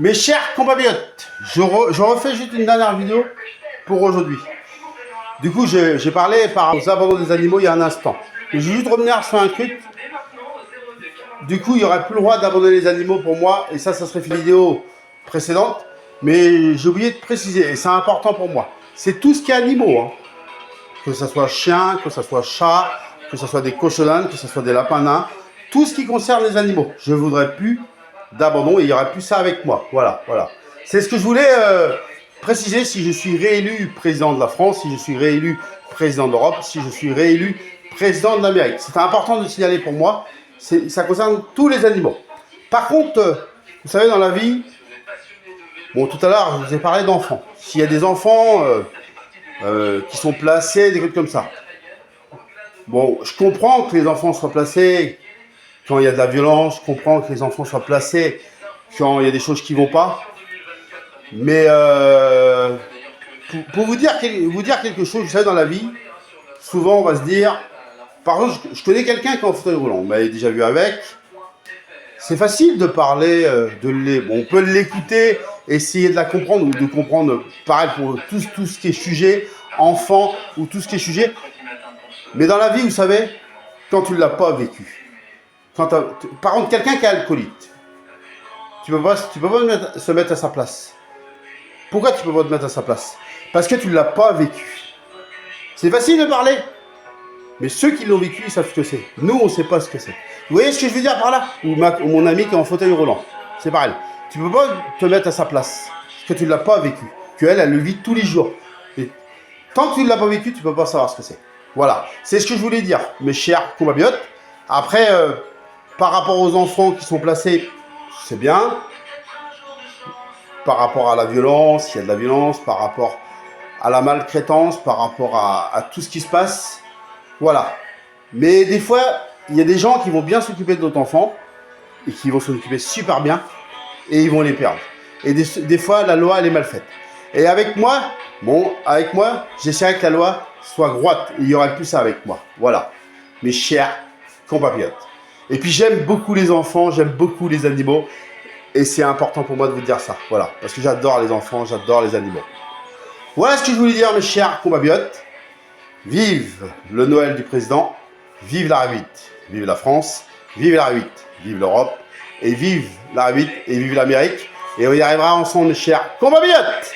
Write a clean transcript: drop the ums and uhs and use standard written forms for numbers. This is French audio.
Mes chers compatriotes, je refais juste une dernière vidéo pour aujourd'hui. Du coup, j'ai parlé par aux abandons des animaux il y a un instant. Mais je vais juste revenir sur un truc. Du coup, il n'y aurait plus le droit d'abandonner les animaux pour moi. Et ça serait une vidéo précédente. Mais j'ai oublié de préciser, et c'est important pour moi. C'est tout ce qui est animaux. Hein. Que ce soit chien, que ce soit chat, que ce soit des cochonnes, que ce soit des lapins nains. Tout ce qui concerne les animaux. Je ne voudrais plus d'abandon et il n'y aurait plus ça avec moi. Voilà. C'est ce que je voulais préciser si je suis réélu président de la France, si je suis réélu président d'Europe, si je suis réélu président de l'Amérique. C'est important de le signaler pour moi. Ça concerne tous les animaux. Par contre, vous savez, dans la vie, bon, tout à l'heure, je vous ai parlé d'enfants. S'il y a des enfants qui sont placés, des trucs comme ça. Bon, je comprends que les enfants soient placés quand il y a de la violence, je comprends que les enfants soient placés quand il y a des choses qui ne vont pas. Mais pour vous dire quelque chose, vous savez, dans la vie, souvent on va se dire, par exemple, je connais quelqu'un qui est en fauteuil roulant, on m'avait déjà vu avec. C'est facile de parler, bon, on peut l'écouter, essayer de la comprendre ou de comprendre, pareil pour tout ce qui est sujet, enfant ou tout ce qui est sujet. Mais dans la vie, vous savez, quand tu ne l'as pas vécu, par exemple, quelqu'un qui est alcoolique, tu peux pas se mettre à sa place. Pourquoi tu peux pas te mettre à sa place? Parce que tu ne l'as pas vécu. C'est facile de parler, mais ceux qui l'ont vécu, ils savent ce que c'est. Nous, on ne sait pas ce que c'est. Vous voyez ce que je veux dire par là? Ou mon ami qui est en fauteuil roulant. C'est pareil. Tu ne peux pas te mettre à sa place, parce que tu ne l'as pas vécu. Elle le vit tous les jours. Et tant que tu ne l'as pas vécu, tu ne peux pas savoir ce que c'est. Voilà. C'est ce que je voulais dire, mes chers compatriotes. Après, par rapport aux enfants qui sont placés, c'est bien. Par rapport à la violence, il y a de la violence, par rapport à la maltraitance, par rapport à tout ce qui se passe. Voilà. Mais des fois, il y a des gens qui vont bien s'occuper de notre enfant et qui vont s'en occuper super bien et ils vont les perdre. Et des fois, la loi, elle est mal faite. Et avec moi, j'essaierai que la loi soit droite. Il y aurait plus ça avec moi. Voilà. Mes chers compatriotes. Et puis, j'aime beaucoup les enfants, j'aime beaucoup les animaux. Et c'est important pour moi de vous dire ça. Voilà. Parce que j'adore les enfants, j'adore les animaux. Voilà ce que je voulais dire, mes chers compatriotes. Vive le Noël du président. Vive la R8. Vive la France. Vive la R8. Vive l'Europe. Et vive la R8 et vive l'Amérique. Et on y arrivera ensemble, mes chers compatriotes.